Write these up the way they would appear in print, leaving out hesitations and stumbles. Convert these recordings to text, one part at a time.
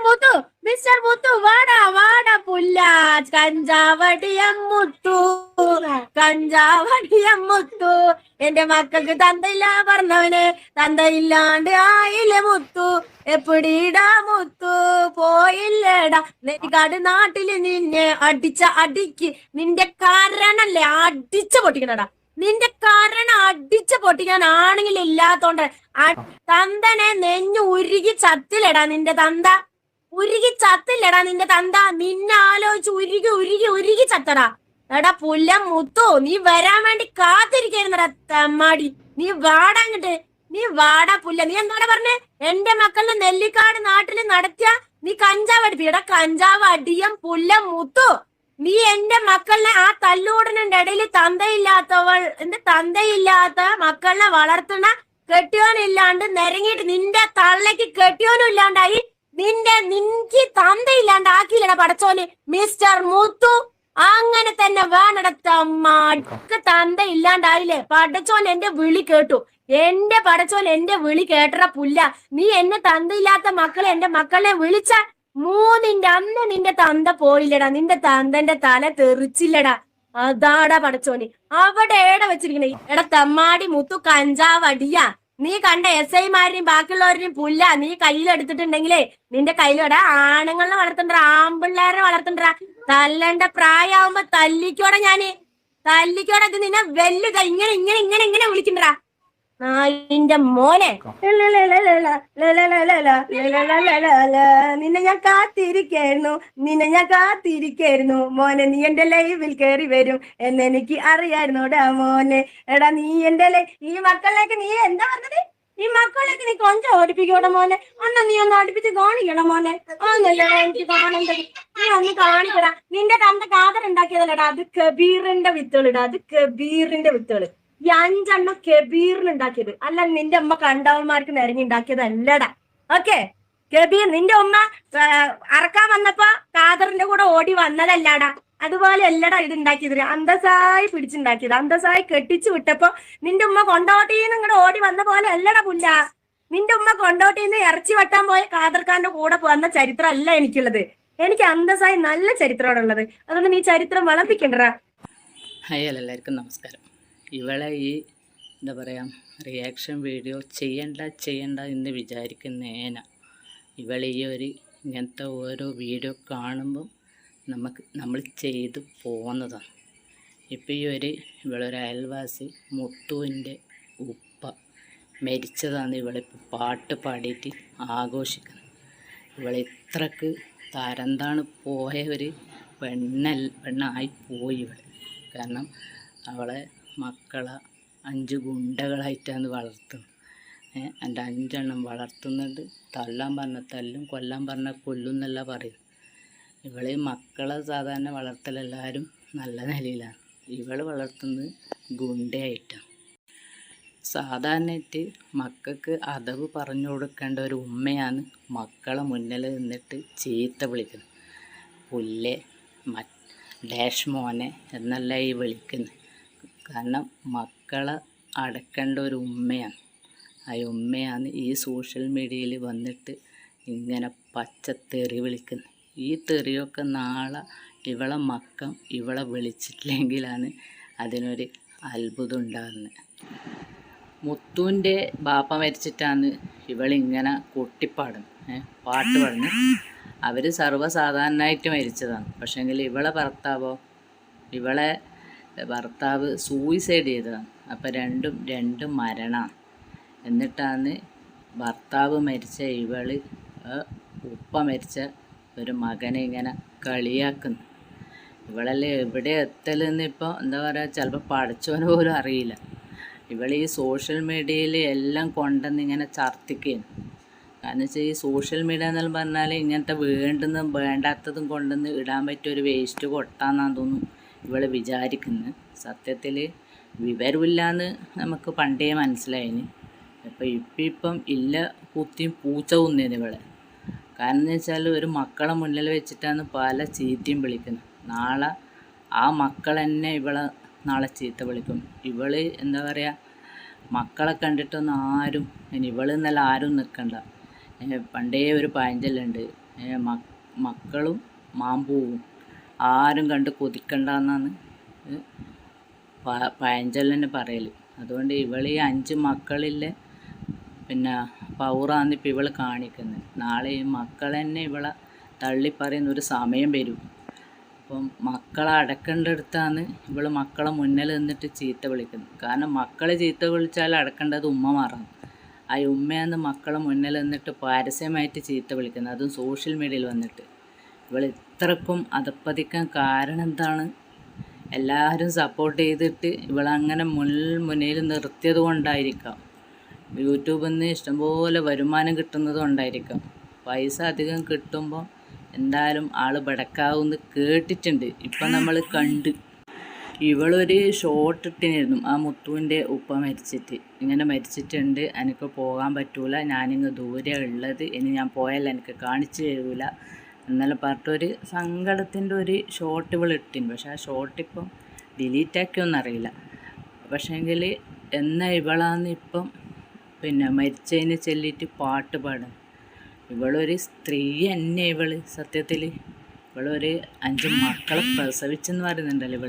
മുത്തു mister മുത്തു വാടാ വാടാ പുല്ലാജ് കഞ്ചാവടിയം മുത്തു കഞ്ചാവടിയം മുത്തു. എന്റെ മക്കൾക്ക് തന്തയില്ല പറഞ്ഞവന് തന്തയില്ലാണ്ട് ആയില്ലേ മുത്തു. എപ്പിടീടാ മുത്തു പോയില്ലേടാ നെറ്റിക്കാട് നാട്ടില് നിന്നെ അടിച്ച അടിക്ക് നിന്റെ കാരണല്ലേ അടിച്ച പൊട്ടിക്കണടാ. നിന്റെ കാരണം അടിച്ച പൊട്ടിക്കാനാണെങ്കിൽ ഇല്ലാത്തോണ്ട് തന്തനെ നെഞ്ഞു ഉരുകി ചത്തില്ലടാ നിന്റെ തന്ത. ഉരുകി ചത്തില്ലടാ നിന്റെ തന്ത. നിന്നെ ആലോചിച്ച് ഉരുകി ഉരുകി ഉരുകി ചത്തടാ. എടാ പുല്ല മുത്തു നീ വരാൻ വേണ്ടി കാത്തിരിക്കായിരുന്നടാ തെമ്മാടി. നീ വാടാങ്ങിട്ട് നീ വാടാ പുല്ല. നീ എന്താണ് പറഞ്ഞേ? എന്റെ മക്കളുടെ നെല്ലിക്കാട് നാട്ടില് നടത്തിയ നീ കഞ്ചാവ് അടിപ്പി. എടാ കഞ്ചാവ് അടിയം പുല്ല മുത്തു. നീ എന്റെ മക്കളിനെ ആ തല്ലൂടനിന്റെ ഇടയിൽ തന്തയില്ലാത്ത മക്കളിനെ വളർത്തുന്ന കെട്ടിയോനില്ലാണ്ട് നിരങ്ങിയിട്ട് നിന്റെ തള്ളക്ക് കെട്ടിയോനും ഇല്ലാണ്ടായി. നിനക്ക് തന്തയില്ലാണ്ട് ആക്കിയില്ലട പടച്ചോന് മിസ്റ്റർ മുത്തു. അങ്ങനെ തന്നെ വേണടത്തമ്മക്ക് തന്ത ഇല്ലാണ്ടായില്ലേ. പടച്ചോൻ എന്റെ വിളി കേട്ടു. എന്റെ പടച്ചോൻ എന്റെ വിളി കേട്ടറ പുല്ല. നീ എന്നെ തന്തയില്ലാത്ത മക്കളെ എന്റെ മക്കളെ വിളിച്ച മൂന്നിന്റെ അന്ന് നിന്റെ തന്ത പോയില്ലടാ. നിന്റെ തന്തന്റെ തല തെറിച്ചില്ലടാ. അതാടാ പടച്ചോന്. അവിടെ ഏട വെച്ചിരിക്കണേ. എടാ തെമ്മാടി മുത്തു കഞ്ചാവ് അടിയാ. നീ കണ്ട SI-മാരെയും ബാക്കിയുള്ളവരെയും പുല്ല നീ കയ്യിലെടുത്തിട്ടുണ്ടെങ്കിലേ നിന്റെ കയ്യിലൂടെ ആണുങ്ങളെ വളർത്തണ്ട ആമ്പിള്ളേരെ വളർത്തണ്ട. തല്ലണ്ട പ്രായമാകുമ്പോ തല്ലിക്കോടെ ഇത് നിന്നെ വെല്ലുക. ഇങ്ങനെ ഇങ്ങനെ ഇങ്ങനെ ഇങ്ങനെ വിളിക്കണ്ടടാ നായിന്റെ മോനെ. നിന്നെ ഞാൻ കാത്തിരിക്കായിരുന്നു മോനെ. നീ എന്റെ ലൈവിൽ കയറി വരും എന്നെനിക്ക് അറിയായിരുന്നോടാ മോനെ. എടാ നീ എന്റെ ഈ മക്കളിലേക്ക് നീ എന്താ പറഞ്ഞത്? ഈ മക്കളിലേക്ക് നീ കൊഞ്ചം ഓടിപ്പിക്കോടെ മോനെ. അന്ന് നീ ഒന്ന് അടുപ്പിച്ച് കാണിക്കണം മോനെ. ഒന്നല്ലടാ എനിക്ക് കാണേണ്ടത്. നീ ഒന്ന് കാണിക്കടാ. നിന്റെ തന്ത കാതറുണ്ടാക്കിയതല്ലടാ. അത് കബീറിന്റെ വിത്തുകളിടാ. അത് കബീറിന്റെ വിത്തുകള്. ഈ 5 എണ്ണം കബീറിന് ഉണ്ടാക്കിയത് അല്ല. നിന്റെ അമ്മ കണ്ടവന്മാർക്ക് നിരങ്ങിണ്ടാക്കിയത് അല്ലടാ. ഓക്കെ കബീർ നിന്റെ ഉമ്മ അറക്കാൻ വന്നപ്പോ കാദറിന്റെ കൂടെ ഓടി വന്നതല്ലാടാ. അതുപോലെ അല്ലടാ ഇത് ഉണ്ടാക്കിയത്. അന്തസായി പിടിച്ചുണ്ടാക്കിയത്. അന്തസായി കെട്ടിച്ചു വിട്ടപ്പോ നിന്റെ ഉമ്മ കൊണ്ടോട്ടിന്ന് ഇങ്ങോട്ട് ഓടി വന്ന പോലെ അല്ലടാ പുല്ല. നിന്റെ ഉമ്മ കൊണ്ടോട്ടിന്ന് ഇറച്ചി വെട്ടാൻ പോയ കാദർഖാന്റെ കൂടെ വന്ന ചരിത്രം അല്ല എനിക്കുള്ളത്. എനിക്ക് അന്തസായി നല്ല ചരിത്രമാണുള്ളത്. അതുകൊണ്ട് നീ ചരിത്രം വളർത്തിക്കണ്ടടാ. ഹായ് എല്ലാവർക്കും നമസ്കാരം. ഇവളെ ഈ എന്താ പറയുക റിയാക്ഷൻ വീഡിയോ ചെയ്യണ്ട എന്ന് വിചാരിക്കുന്നേന ഇവളെ ഈ ഇങ്ങനത്തെ ഓരോ വീഡിയോ കാണുമ്പം നമ്മൾ ചെയ്തു പോകുന്നതാണ്. ഇപ്പോൾ ഇവളൊരു അയൽവാസി മുത്തുവിൻ്റെ ഉപ്പ മരിച്ചതാണ് ഇവളിപ്പോൾ പാട്ട് പാടിയിട്ട് ആഘോഷിക്കുന്നത്. ഇവളെ ഇത്രക്ക് തരംതാണ് പോയ ഒരു പെണ്ണായി പോയി ഇവൾ. കാരണം അവളെ മക്കളെ 5 ഗുണ്ടകളായിട്ടാണ് വളർത്തുന്നത്. എൻ്റെ 5 എണ്ണം വളർത്തുന്നുണ്ട്. തല്ലാൻ പറഞ്ഞ തല്ലും കൊല്ലാൻ പറഞ്ഞ കൊല്ലും എന്നല്ല പറയും. ഇവളെ മക്കളെ സാധാരണ വളർത്തലെല്ലാവരും നല്ല നിലയിലാണ്. ഇവൾ വളർത്തുന്നത് ഗുണ്ടയായിട്ടാണ്. സാധാരണയായിട്ട് മക്കൾക്ക് അതവ് പറഞ്ഞു കൊടുക്കേണ്ട ഒരു ഉമ്മയാണ് മക്കളെ മുന്നിൽ നിന്നിട്ട് ചീത്ത വിളിക്കുന്നത്. പുല്ലേ ഡാഷ് മോനെ എന്നല്ല ഈ വിളിക്കുന്നത്. കാരണം മക്കളെ അടക്കേണ്ട ഒരു ഉമ്മയാണ്. ആ ഉമ്മയാണ് ഈ സോഷ്യൽ മീഡിയയിൽ വന്നിട്ട് ഇങ്ങനെ പച്ചത്തെറി വിളിക്കുന്നത്. ഈ തെറിയൊക്കെ നാളെ ഇവളെ മക്കം ഇവളെ വിളിച്ചിട്ടില്ലെങ്കിലാണ് അതിനൊരു അത്ഭുതം ഉണ്ടാകുന്നത്. മുത്തുവിൻ്റെ ബാപ്പ മരിച്ചിട്ടാണ് ഇവളിങ്ങനെ കൊട്ടിപ്പാടുന്നത്, പാട്ട് പാടുന്നത്. അവർ സർവ്വസാധാരണമായിട്ട് മരിച്ചതാണ്. പക്ഷേങ്കിൽ ഇവളെ ഭർത്താവ് സൂയിസൈഡ് ചെയ്തതാണ്. അപ്പോൾ രണ്ട് മരണമാണ്. എന്നിട്ടാണ് ഭർത്താവ് മരിച്ച ഉപ്പ മരിച്ച ഒരു മകനെ ഇങ്ങനെ കളിയാക്കുന്നു. ഇവളല്ലേ എവിടെ എത്തലെന്ന് ഇപ്പോൾ എന്താ പറയുക, ചിലപ്പോൾ പഠിച്ചവന് പോലും അറിയില്ല. ഈ സോഷ്യൽ മീഡിയയിൽ എല്ലാം കൊണ്ടുവന്ന് ഇങ്ങനെ ഛർദ്ദിക്കുകയാണ്. കാരണം വെച്ചാൽ ഈ സോഷ്യൽ മീഡിയ എന്നെല്ലാം പറഞ്ഞാൽ ഇങ്ങനത്തെ വേണ്ടുന്നതും വേണ്ടാത്തതും കൊണ്ടുവന്ന് ഇടാൻ പറ്റിയ ഒരു വേസ്റ്റ് കൊട്ടാന്നാന്ന് തോന്നുന്നു ഇവള് വിചാരിക്കുന്നത്. സത്യത്തിൽ വിവരമില്ലാന്ന് നമുക്ക് പണ്ടേ മനസ്സിലായിന്. അപ്പോൾ ഇപ്പം ഇല്ല കുത്തിയും പൂച്ച കുന്നേന് ഇവളെ. കാരണം എന്ന് വെച്ചാൽ ഒരു മക്കളെ മുന്നിൽ വെച്ചിട്ടാണ് പല ചീത്തയും വിളിക്കുന്നത്. നാളെ ആ മക്കൾ തന്നെ ഇവളെ നാളെ ചീത്ത വിളിക്കും. ഇവള് എന്താ പറയുക, മക്കളെ കണ്ടിട്ടൊന്നും ആരും ഇവളെന്നല്ല ആരും നിൽക്കണ്ട. പണ്ടേ ഒരു പഴഞ്ചൊല്ലുണ്ട്, മക്കളും മാമ്പൂവും ആരും കണ്ട് കൊതിക്കണ്ടെന്നാണ് പഴഞ്ചൊല്ലിന് പറയൽ. അതുകൊണ്ട് ഇവളീ 5 മക്കളിലെ പിന്നെ പൗറാന്ന് ഇപ്പം ഇവൾ കാണിക്കുന്നത്. നാളെ ഈ മക്കൾ തന്നെ ഇവളെ തള്ളിപ്പറയുന്ന ഒരു സമയം വരും. അപ്പം മക്കളെ അടക്കേണ്ടടുത്താണ് ഇവൾ മക്കളെ മുന്നിൽ നിന്നിട്ട് ചീത്ത വിളിക്കുന്നത്. കാരണം മക്കളെ ചീത്ത വിളിച്ചാൽ അടക്കേണ്ടത് ഉമ്മമാറാണ്. ആ ഉമ്മയെന്ന് മക്കളെ മുന്നിൽ നിന്നിട്ട് പരസ്യമായിട്ട് ചീത്ത വിളിക്കുന്നത്, അതും സോഷ്യൽ മീഡിയയിൽ വന്നിട്ട്. ഇവൾ ഇത്രക്കും അധപ്പതിക്കാൻ കാരണം എന്താണ്? എല്ലാവരും സപ്പോർട്ട് ചെയ്തിട്ട് ഇവളങ്ങനെ മുന്നിൽ നിർത്തിയത് കൊണ്ടായിരിക്കാം. യൂട്യൂബിൽ നിന്ന് ഇഷ്ടംപോലെ വരുമാനം കിട്ടുന്നത് കൊണ്ടായിരിക്കാം. പൈസ അധികം കിട്ടുമ്പോൾ എന്തായാലും ആൾ ബടക്കാവുമെന്ന് കേട്ടിട്ടുണ്ട്. ഇപ്പം നമ്മൾ കണ്ട് ഇവളൊരു ഷോട്ട് ഇട്ടിരുന്നു, ആ മുത്തുവിൻ്റെ ഉപ്പ മരിച്ചിട്ട്. ഇങ്ങനെ മരിച്ചിട്ടുണ്ട്, എനിക്ക് പോകാൻ പറ്റൂല, ഞാനിങ്ങ് ദൂരെ ഉള്ളത്, ഇനി ഞാൻ പോയാൽ എനിക്ക് കാണിച്ചു തരൂല എന്നെല്ലാം പറഞ്ഞിട്ടൊരു സങ്കടത്തിൻ്റെ ഒരു ഷോട്ട് ഇവൾ ഇട്ടിന്. പക്ഷെ ആ ഷോട്ട് ഇപ്പം ഡിലീറ്റാക്കിയൊന്നും അറിയില്ല. പക്ഷേങ്കിൽ എന്നാൽ ഇവളാന്ന് ഇപ്പം പിന്നെ മരിച്ചതിന് ചൊല്ലിയിട്ട് പാട്ട് പാടും. ഇവളൊരു സ്ത്രീ തന്നെ സത്യത്തിൽ. ഇവളൊരു 5 മക്കളെ പ്രസവിച്ചെന്ന് പറയുന്നുണ്ടല്ലോ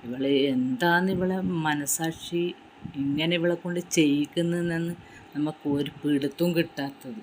ഇവള് എന്താന്ന് ഇവളെ മനസാക്ഷി ഇങ്ങനെ ഇവളെ കൊണ്ട് ചെയ്യിക്കുന്നതെന്ന് നമുക്ക് ഒരു പിടുത്തവും കിട്ടാത്തത്.